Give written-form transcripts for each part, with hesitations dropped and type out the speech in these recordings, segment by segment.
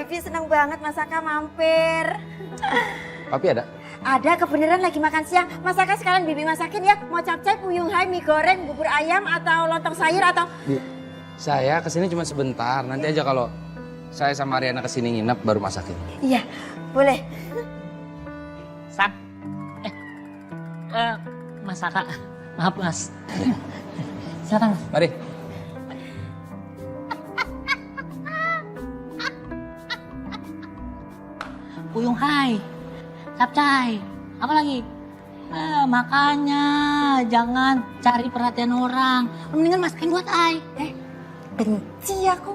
Bibi seneng banget Masaka mampir. Papi ada? Ada, kebenaran lagi makan siang. Masaka sekalian Bibi masakin ya. Mau capcay, puyung hai, mie goreng, bubur ayam, atau lontong sayur, atau... Saya kesini cuma sebentar. Nanti aja kalau saya sama Ariana kesini nginep baru masakin. Iya, boleh. Sak. Masaka. Maaf, Mas. Silakan, Mas. Mari. Puyung hai. Capcay. Apa lagi? Makanya jangan cari perhatian orang. Mendingan masakin buat ai. Benci aku.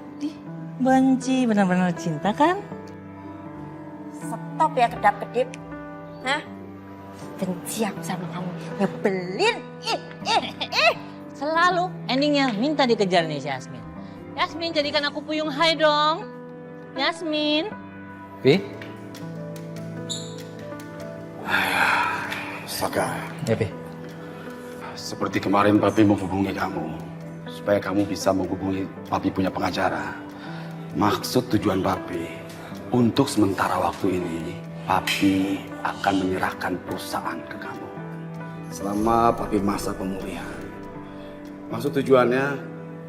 Benci, benar-benar cinta kan? Stop ya kedap-kedip. Hah? Benci aku sama kamu. Nyebelin. Selalu endingnya minta dikejar nih si Yasmin. Yasmin, jadikan aku puyung hai dong. Yasmin. Pi? Saka, Ya, Pi. seperti kemarin Papi menghubungi kamu supaya kamu bisa menghubungi Papi punya pengacara. Maksud tujuan Papi, untuk sementara waktu ini Papi akan menyerahkan perusahaan ke kamu selama Papi masa pemulihan. Maksud tujuannya,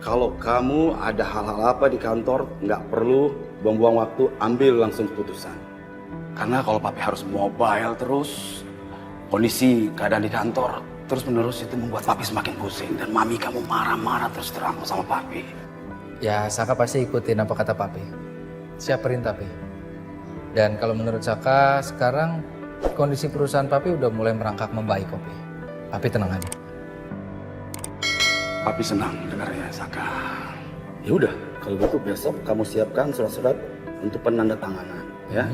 kalau kamu ada hal-hal apa di kantor, nggak perlu buang-buang waktu, ambil langsung keputusan. Karena kalau Papi harus mobile terus, kondisi keadaan di kantor terus-menerus itu membuat Papi semakin pusing. Dan Mami kamu marah-marah terus terang sama Papi. Ya, Saka pasti ikutin apa kata Papi. Siap perintah, Pi. Dan kalau menurut Saka, sekarang kondisi perusahaan Papi udah mulai merangkak membaik kok, Pi. Papi tenang aja. Papi senang dengarnya, Saka. Ya udah, kalau gitu besok kamu siapkan surat-surat untuk penandatanganan, ya.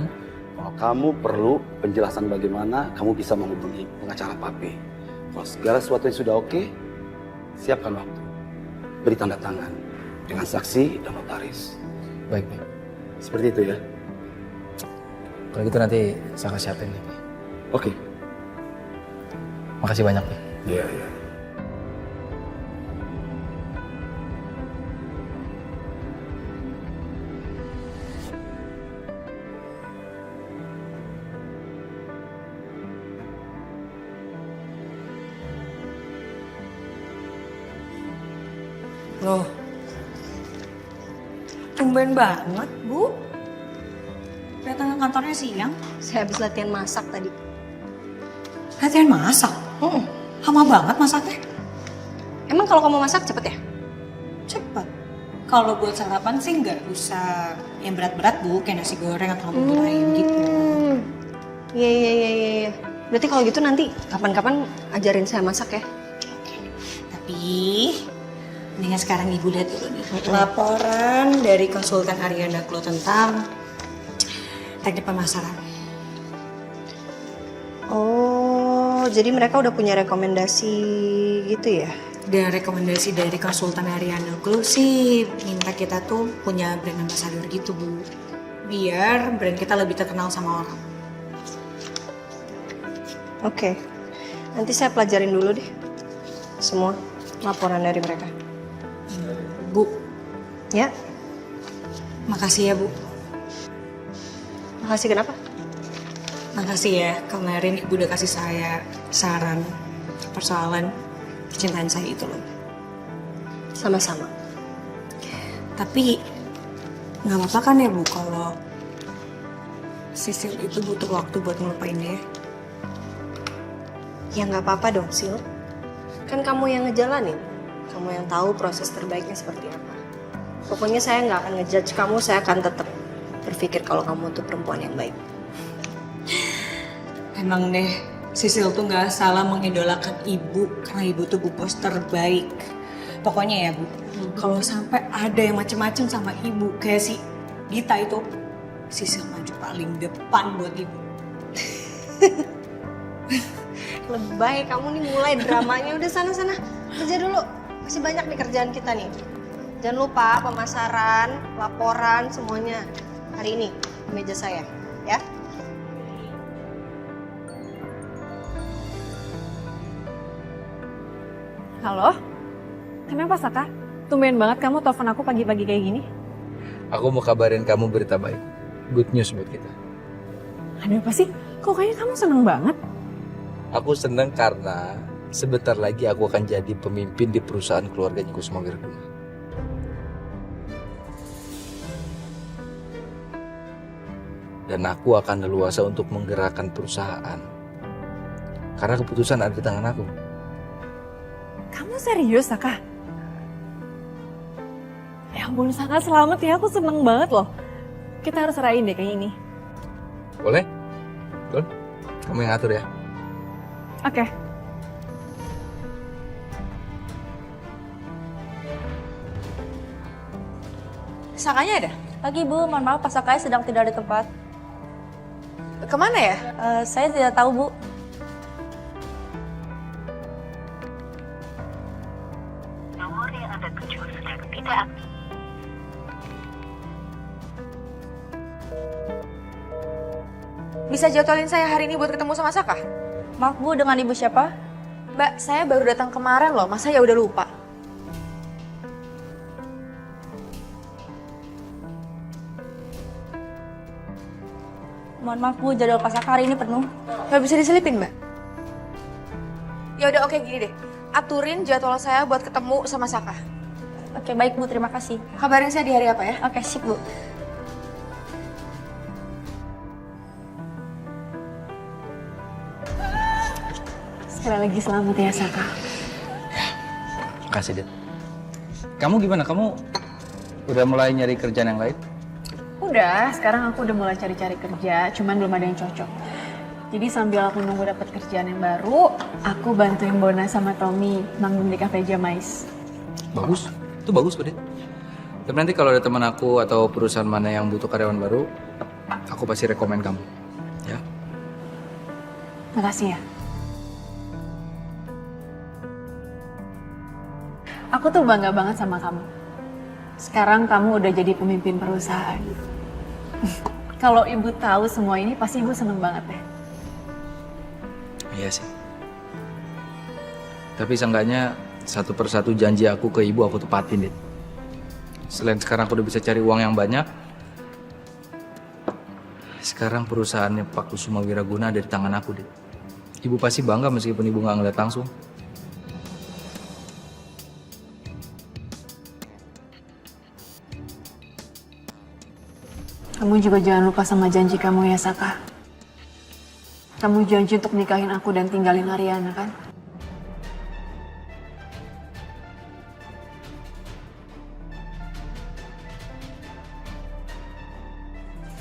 Kalau kamu perlu penjelasan bagaimana, kamu bisa menghubungi pengacara Papi. Kalau segala sesuatu yang sudah oke, siapkan waktu. Beri tanda tangan dengan saksi dan notaris. Baik, Pi. Seperti itu ya. Kalau gitu nanti Saka siapin nih, Pi. Oke. Makasih banyak, Pi. Iya, iya. Loh, tumben banget, Bu. Datang ke kantornya siang. Saya habis latihan masak tadi. Latihan masak? Lama banget masaknya. Emang kalau kamu masak cepet ya? Cepat. Kalau buat sarapan sih nggak usah yang berat-berat, Bu. Kayak nasi goreng atau bubur ayam gitu. Iya. Berarti kalau gitu nanti kapan-kapan ajarin saya masak ya? Tapi, mendingan sekarang Ibu lihat dulu nih. Laporan dari konsultan Ariana Klo tentang teknik pemasaran. Oh, jadi mereka udah punya rekomendasi gitu ya? Dan rekomendasi dari konsultan Ariana Klo sih minta kita tuh punya brand ambassador gitu, Bu. Biar brand kita lebih terkenal sama orang. Oke, nanti saya pelajarin dulu deh semua laporan dari mereka. Bu, Ya, makasih ya, Bu. makasih kenapa? Makasih ya, kemarin Ibu udah kasih saya saran persoalan percintaan saya itu loh. Sama-sama. Tapi nggak apa-apa kan ya, Bu, kalau Sisil itu butuh waktu buat ngelupain dia? Ya nggak apa-apa dong, Sil. Kan kamu yang ngejalanin. Kamu yang tahu proses terbaiknya seperti apa. Pokoknya saya nggak akan ngejudge kamu, saya akan tetap berpikir kalau kamu tuh perempuan yang baik. Emang deh, Sisil tuh nggak salah mengidolakan Ibu karena Ibu tuh bu bos terbaik. Pokoknya ya, Bu, kalau sampai ada yang macem-macem sama Ibu kayak si Dita itu, Sisil maju paling depan buat Ibu. Lebay kamu nih mulai dramanya. Udah sana-sana kerja dulu. Masih banyak nih kerjaan kita nih. Jangan lupa pemasaran, laporan, semuanya hari ini di meja saya, ya. Halo? Kenapa Saka? Tumben banget kamu telepon aku pagi-pagi kayak gini. Aku mau kabarin kamu berita baik. good news buat kita. Ada apa sih? Kok kayaknya kamu seneng banget? Aku senang karena sebentar lagi aku akan jadi pemimpin di perusahaan keluarganya Kusuma Wiraguna. Dan aku akan leluasa untuk menggerakkan perusahaan. Karena keputusan ada di tangan aku. Kamu serius, Saka? Ya ampun, Saka, selamat ya. Aku seneng banget loh. Kita harus rayain deh kayak ini. Boleh? Betul? Kamu yang atur ya? Oke. Sakanya ada? Pagi Bu, mohon maaf Pak Sakai sedang tidak di tempat. Kemana ya? Saya tidak tahu Bu. Nomor yang Anda tuju sedang tidak. Bisa jadwalin saya hari ini buat ketemu sama Saka? Maaf Bu, dengan Ibu siapa? Mbak, saya baru datang kemarin loh, masa ya udah lupa? Mohon maaf Bu, jadwal Pak Saka hari ini penuh. Gak bisa diselipin, Mbak? Ya udah oke gini deh. Aturin jadwal saya buat ketemu sama Saka. Oke, baik Bu, terima kasih. Kabarin saya di hari apa ya? Oke, sip Bu. Sekali lagi selamat ya, Saka. Makasih, Dit. Kamu gimana? Kamu udah mulai nyari kerjaan yang lain? Udah, sekarang aku udah mulai cari-cari kerja, cuman belum ada yang cocok. Jadi sambil aku nunggu dapat kerjaan yang baru, aku bantuin Bona sama Tommy manggung di Cafe Jamais. Bagus. Itu bagus kok, Dit. Tapi nanti kalau ada teman aku atau perusahaan mana yang butuh karyawan baru, aku pasti rekomen kamu. Ya? Makasih ya. Aku tuh bangga banget sama kamu. Sekarang kamu udah jadi pemimpin perusahaan. Kalau ibu tahu semua ini, pasti ibu seneng banget deh. Iya sih. Tapi seenggaknya satu persatu janji aku ke ibu aku tepatin, Dit. Selain sekarang aku udah bisa cari uang yang banyak, sekarang perusahaannya Pak Kusuma Wiraguna ada di tangan aku, Dit. Ibu pasti bangga meskipun ibu nggak ngeliat langsung. Kamu juga jangan lupa sama janji kamu ya, Saka. Kamu janji untuk nikahin aku dan tinggalin Ariana, kan?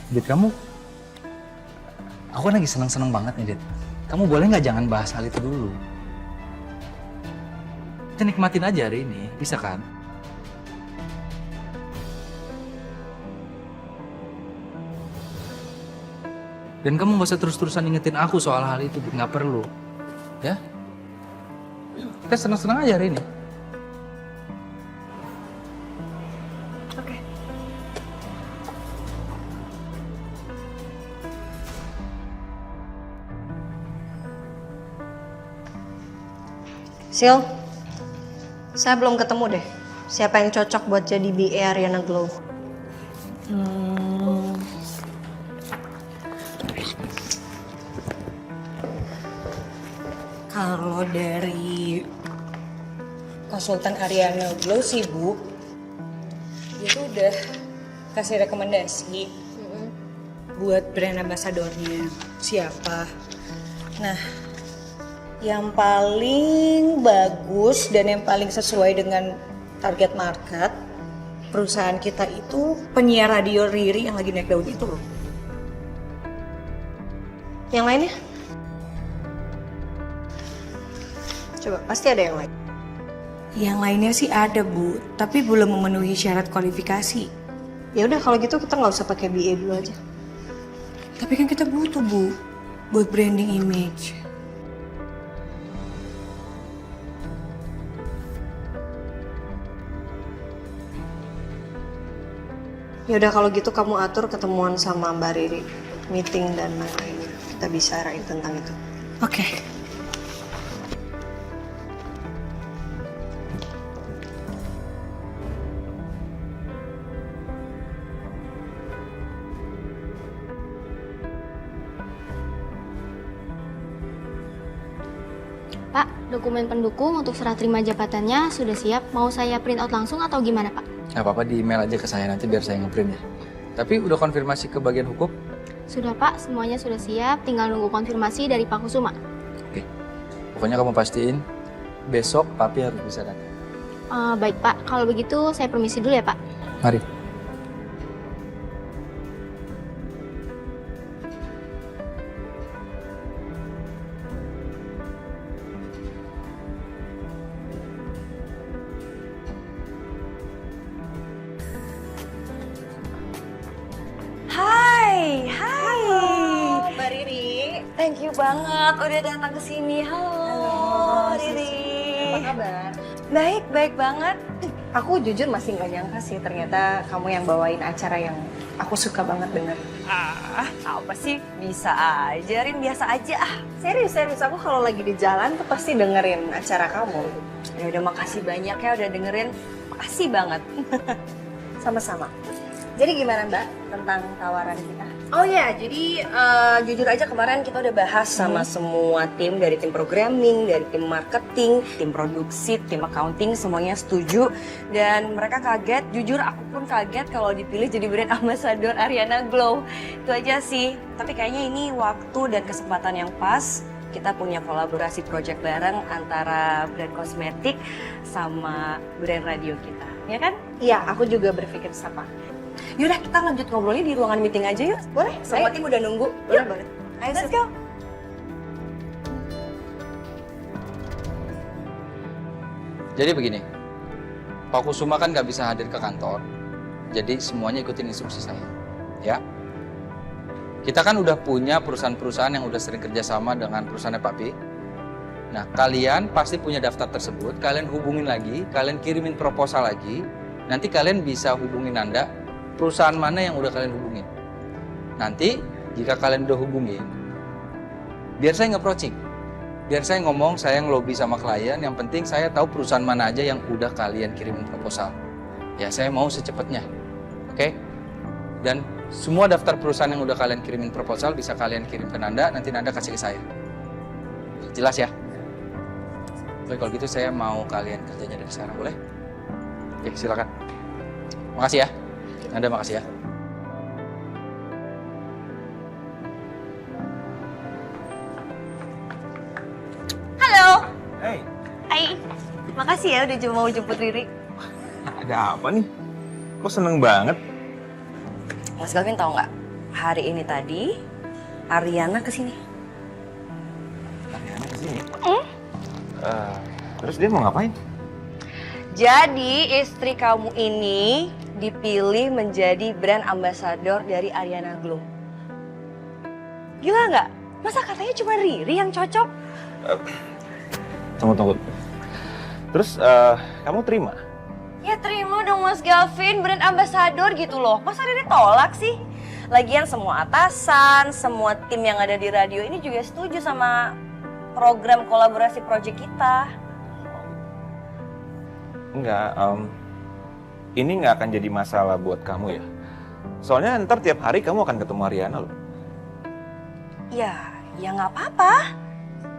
Dit, aku lagi seneng-seneng banget nih, Dit. Kamu boleh nggak jangan bahas hal itu dulu? Kita nikmatin aja hari ini, bisa kan? Dan kamu gak usah terus-terusan ingetin aku soal hal itu, Dit. Nggak perlu. Ya? Kita seneng-seneng aja hari ini. Oke. Sil, saya belum ketemu deh. Siapa yang cocok buat jadi BA Ariana Glow? Kalau dari konsultan Ariana Glow sih, Bu, dia tuh udah kasih rekomendasi buat brand ambassador-nya siapa. Nah, yang paling bagus dan yang paling sesuai dengan target market perusahaan kita itu penyiar radio Riri yang lagi naik daun itu loh. Yang lainnya? Coba, pasti ada yang lain. Yang lainnya sih ada, Bu, tapi belum memenuhi syarat kualifikasi. Ya udah kalau gitu kita nggak usah pakai BA dulu aja. Tapi kan kita butuh, Bu, buat branding image. Ya udah kalau gitu kamu atur ketemuan sama Mbak Riri, meeting dan lain-lainnya. Kita bicarain tentang itu. Oke. Dokumen pendukung untuk serah terima jabatannya sudah siap. Mau saya print out langsung atau gimana, Pak? Nggak apa-apa, di email aja ke saya nanti biar saya ngeprint ya. Tapi udah konfirmasi ke bagian hukum? Sudah, Pak. Semuanya sudah siap. Tinggal nunggu konfirmasi dari Pak Kusuma. Oke. Pokoknya kamu pastiin besok Papi harus bisa datang. Baik, Pak. Kalau begitu saya permisi dulu ya, Pak. Mari. Hai. Mbak Riri. Thank you banget udah datang ke sini. Halo, Riri. Apa kabar? Baik banget. Aku jujur masih nggak nyangka sih ternyata kamu yang bawain acara yang aku suka banget denger. Apa sih? Bisa aja, Rin. Biasa aja. Serius, aku kalau lagi di jalan tuh pasti dengerin acara kamu. Ya udah, makasih banyak ya udah dengerin. Makasih banget. Sama-sama. Jadi gimana Mbak tentang tawaran kita? Oh ya, jadi jujur aja kemarin kita udah bahas sama semua tim, dari tim programming, dari tim marketing, tim produksi, tim accounting, semuanya setuju. Dan mereka kaget, jujur aku pun kaget kalau dipilih jadi brand ambassador Ariana Glow. Itu aja sih, tapi kayaknya ini waktu dan kesempatan yang pas. Kita punya kolaborasi project bareng antara brand kosmetik sama brand radio kita, ya kan? Iya, aku juga berpikir sama. Yaudah, kita lanjut ngobrolnya di ruangan meeting aja yuk. Boleh? Semua tim udah nunggu. Boleh banget. Ayo, let's go. Jadi begini, Pak Kusuma kan nggak bisa hadir ke kantor, jadi semuanya ikutin instruksi saya, ya. Kita kan udah punya perusahaan-perusahaan yang udah sering kerjasama dengan perusahaannya Papi. Nah, kalian pasti punya daftar tersebut, kalian hubungin lagi, kalian kirimin proposal lagi, nanti kalian bisa hubungin Nanda, perusahaan mana yang udah kalian hubungin. Nanti, jika kalian udah hubungin, biar saya nge-approaching. Biar saya ngomong, saya ngelobi sama klien, yang penting saya tahu perusahaan mana aja yang udah kalian kirimin proposal. Ya, saya mau secepatnya. Oke? Dan semua daftar perusahaan yang udah kalian kirimin proposal bisa kalian kirim ke Nanda, nanti Nanda kasih ke saya. Jelas ya? Oke, kalau gitu saya mau kalian kerjanya dari sekarang, boleh? Oke, silakan. Makasih ya. Nanda, makasih ya. Halo. Hey. Hai. Makasih ya udah mau jemput Riri. Ada apa nih? Kok seneng banget? Mas Gavin tahu nggak? Hari ini tadi Ariana kesini. Ariana kesini? Terus dia mau ngapain? Jadi istri kamu ini dipilih menjadi brand ambassador dari Ariana Glow. Gila nggak? Masa katanya cuma Riri yang cocok? Tunggu. Terus kamu terima? Ya terima dong Mas Gavin, brand ambassador gitu loh. Masa Riri tolak sih? Lagian semua atasan, semua tim yang ada di radio ini juga setuju sama program kolaborasi project kita. Enggak, ini nggak akan jadi masalah buat kamu ya. Soalnya ntar tiap hari kamu akan ketemu Ariana loh. Ya nggak apa-apa.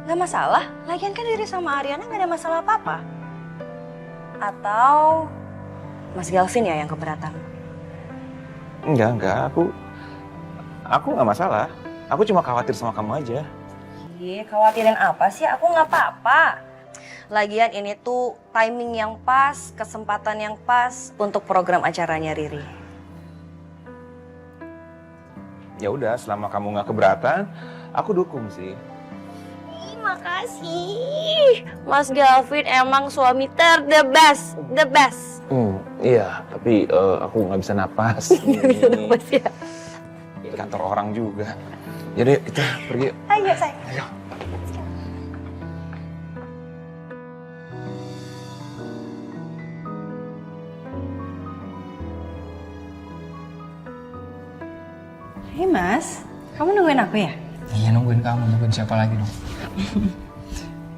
Nggak masalah. Lagian kan Riri sama Ariana nggak ada masalah apa-apa. Atau Mas Galvin ya yang keberatan? Enggak, aku nggak masalah. Aku cuma khawatir sama kamu aja. Iya, khawatirin apa sih? Aku nggak apa-apa. Lagian ini tuh timing yang pas, kesempatan yang pas untuk program acaranya Riri. Ya udah, selama kamu nggak keberatan, aku dukung sih. Makasih. Mas Galvin emang suami the best. Iya, tapi aku nggak bisa napas. Nggak bisa napas ya? Di kantor orang juga. Jadi kita pergi. Ayo, sayang. Ayo. Hei Mas, kamu nungguin aku ya? Iya, nungguin kamu, nungguin siapa lagi dong?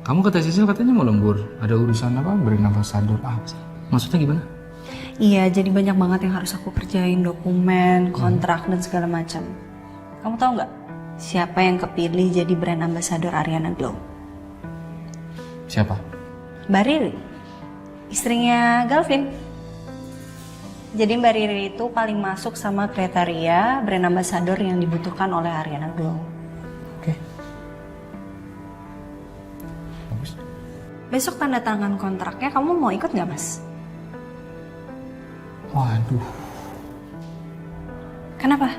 Kamu kata Sisil katanya mau lembur, ada urusan apa? Brand ambassador apa sih? Maksudnya gimana? Iya, jadi banyak banget yang harus aku kerjain, dokumen, kontrak, dan segala macam. Kamu tahu nggak siapa yang kepilih jadi brand ambassador Ariana Glow? Siapa? Mbak Riri, istrinya Galvin. Jadi Mbak Riri itu paling masuk sama kriteria brand ambassador yang dibutuhkan oleh Ariana Glow. Oke. Bagus. Besok tanda tangan kontraknya, kamu mau ikut nggak, Mas? Waduh. Kenapa?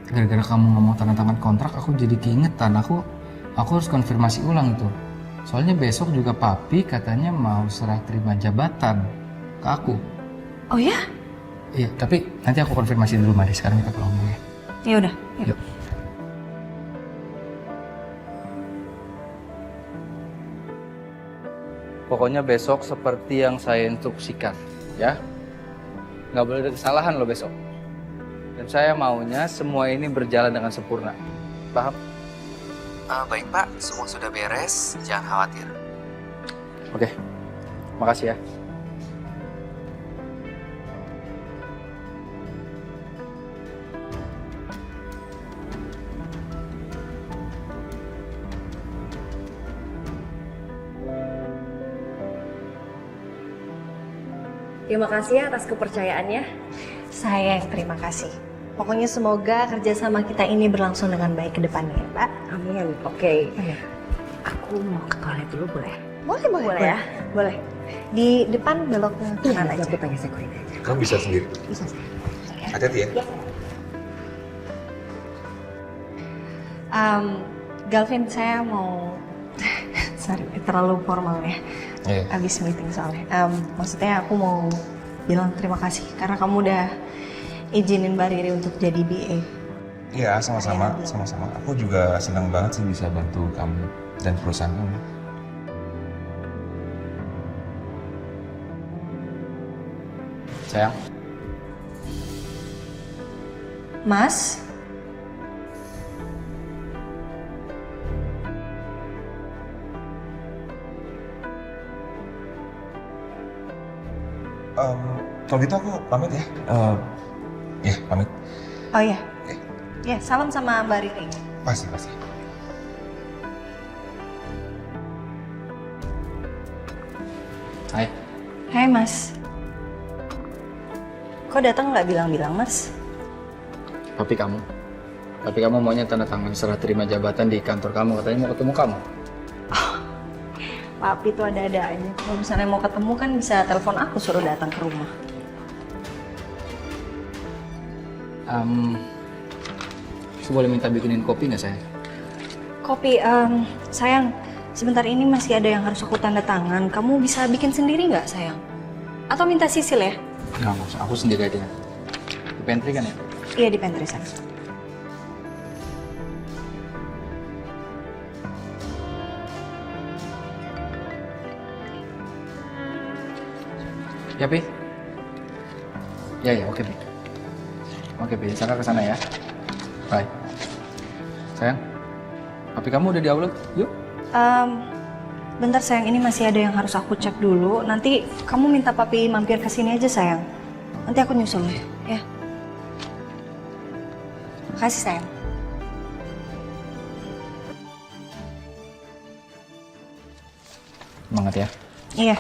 Gara-gara kamu ngomong tanda tangan kontrak, aku jadi keingetan. Aku harus konfirmasi ulang itu. Soalnya besok juga papi katanya mau serah terima jabatan ke aku. Oh ya? Iya, tapi nanti aku konfirmasi dulu, Mari. Sekarang kita pulang dulu ya. Ya udah. Yuk. Pokoknya besok seperti yang saya instruksikan, ya. Nggak boleh ada kesalahan loh besok. Dan saya maunya semua ini berjalan dengan sempurna. Paham? Baik Pak, semua sudah beres, jangan khawatir. Oke, makasih ya. Terima kasih ya atas kepercayaannya. Saya yang terima kasih. Pokoknya semoga kerjasama kita ini berlangsung dengan baik ke depannya ya, Mbak. Amin. Oke. Aku mau ke toilet dulu boleh? Boleh ya? Boleh. Di depan belok ke kanan aja. Aku tanya security aja. Kamu bisa sendiri? Bisa sih. Hati-hati ya. Galvin, saya mau sorry, terlalu formal ya. Abis meeting soalnya. Maksudnya aku mau bilang terima kasih karena kamu udah izinin Mbak Riri untuk jadi BA. Iya, sama-sama. Aku juga senang banget sih bisa bantu kamu dan perusahaan kamu. Sayang. Mas, Kalau gitu aku pamit ya. Ya, pamit. oh iya. Ya, salam sama Mbak Riri. Pasti. Hai. Hai Mas. Kok datang nggak bilang-bilang Mas? Papi kamu maunya tanda tangan serah terima jabatan di kantor kamu. Katanya mau ketemu kamu. Papi tuh ada-ada aja. Kalau misalnya mau ketemu kan bisa telepon aku suruh datang ke rumah. Saya boleh minta bikinin kopi nggak sayang? Kopi, sayang, sebentar ini masih ada yang harus aku tanda tangan. Kamu bisa bikin sendiri nggak sayang? Atau minta Sisil ya? Nggak usah, aku sendiri aja. Di pantry kan ya? Iya di pantry sayang. Ya, Pi? Ya, oke, Pi. Oke, Pi, Saka ke sana ya. Bye. Sayang, papi kamu udah di outlet? Yuk. Bentar sayang, ini masih ada yang harus aku cek dulu. Nanti kamu minta papi mampir ke sini aja sayang. Nanti aku nyusul ya. Makasih sayang. Semangat ya. Iya.